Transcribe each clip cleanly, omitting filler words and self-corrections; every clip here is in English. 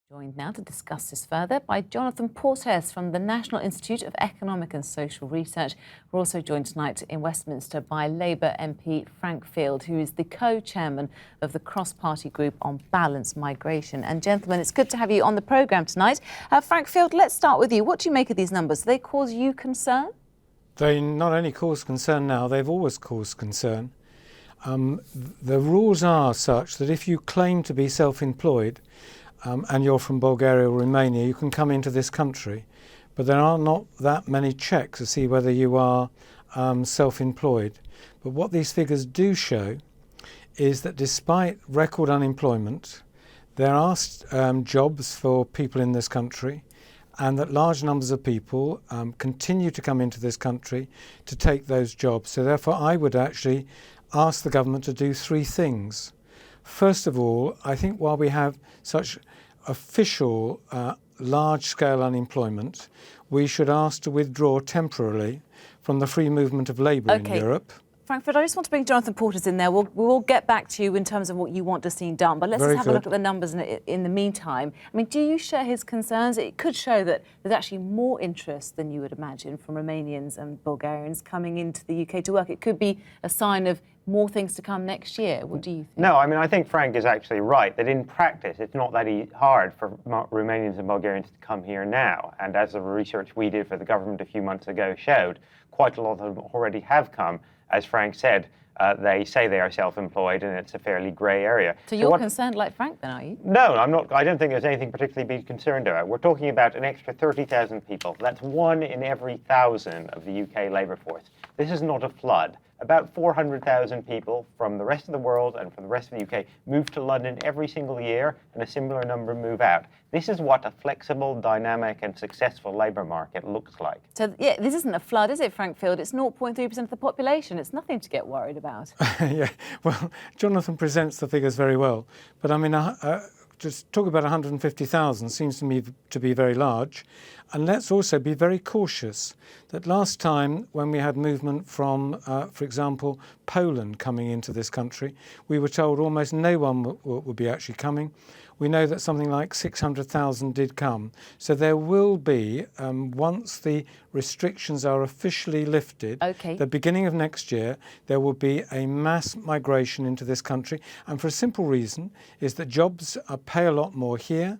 Joined now to discuss this further by Jonathan Portes from the National Institute of Economic and Social Research. We're also joined tonight in Westminster by Labour MP Frank Field, who is the co-chairman of the cross-party group on balanced migration. And gentlemen, it's good to have you on the programme tonight. Frank Field, let's start with you. What do you make of these numbers? Do they cause you concern? They not only cause concern now, they've always caused concern. The rules are such that if you claim to be self-employed, and you're from Bulgaria or Romania, you can come into this country. But there are not that many checks to see whether you are self-employed. But what these figures do show is that despite record unemployment, there are jobs for people in this country, and that large numbers of people continue to come into this country to take those jobs. So therefore I would actually ask the government to do three things. First of all, I think while we have such official large-scale unemployment, we should ask to withdraw temporarily from the free movement of labour in Europe. Frankfurt, I just want to bring Jonathan Portes in there. We'll get back to you in terms of what you want to see done, but let's just have a look at the numbers in the meantime. I mean, do you share his concerns? It could show that there's actually more interest than you would imagine from Romanians and Bulgarians coming into the UK to work. It could be a sign of more things to come next year. What do you think? No, I mean, I think Frank is actually right, that in practice, it's not that hard for Romanians and Bulgarians to come here now. And as the research we did for the government a few months ago showed, quite a lot of them already have come. As Frank said, they say they are self-employed, and it's a fairly grey area. So you're concerned like Frank then, are you? No, I'm not. I don't think there's anything particularly to be concerned about. We're talking about an extra 30,000 people. That's 1 in every 1,000 of the UK labour force. This is not a flood. About 400,000 people from the rest of the world and from the rest of the UK move to London every single year, and a similar number move out. This is what a flexible, dynamic and successful labour market looks like. So, yeah, this isn't a flood, is it, Frank Field? It's 0.3% of the population. It's nothing to get worried about. Yeah, well, Jonathan presents the figures very well. But, I mean, just talk about 150,000 seems to me to be very large. And let's also be very cautious that last time when we had movement from, for example, Poland coming into this country, we were told almost no one would be actually coming. We know that something like 600,000 did come. So there will be, once the restrictions are officially lifted, the beginning of next year, there will be a mass migration into this country. And for a simple reason is that jobs pay a lot more here.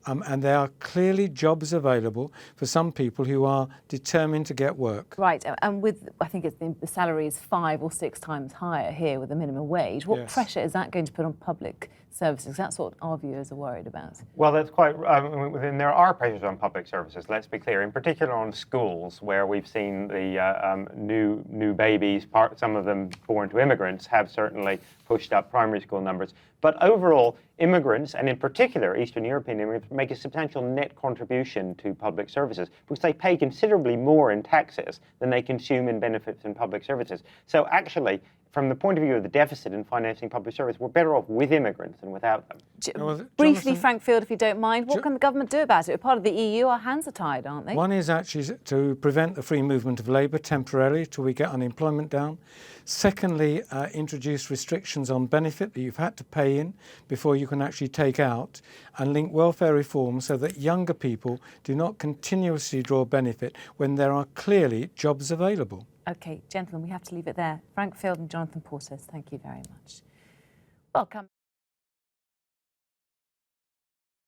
And there are clearly jobs available for some people who are determined to get work. Right, and with, I think the salary is 5 or 6 times higher here with the minimum wage. What pressure is that going to put on public services? That's what our viewers are worried about. Well, that's quite, and there are pressures on public services, let's be clear, in particular on schools, where we've seen the new babies, some of them born to immigrants, have certainly pushed up primary school numbers. But overall, immigrants, and in particular Eastern European immigrants, make a substantial net contribution to public services, because they pay considerably more in taxes than they consume in benefits and public services. So actually, from the point of view of the deficit in financing public service, we're better off with immigrants than without them. Briefly, Frank Field, if you don't mind, what can the government do about it? We're part of the EU, our hands are tied, aren't they? One is actually to prevent the free movement of labour temporarily till we get unemployment down. Secondly, introduce restrictions on benefit that you've had to pay in before you can actually take out, and link welfare reform so that younger people do not continuously draw benefit when there are clearly jobs available. OK, gentlemen, we have to leave it there. Frank Field and Jonathan Portes, thank you very much. Welcome.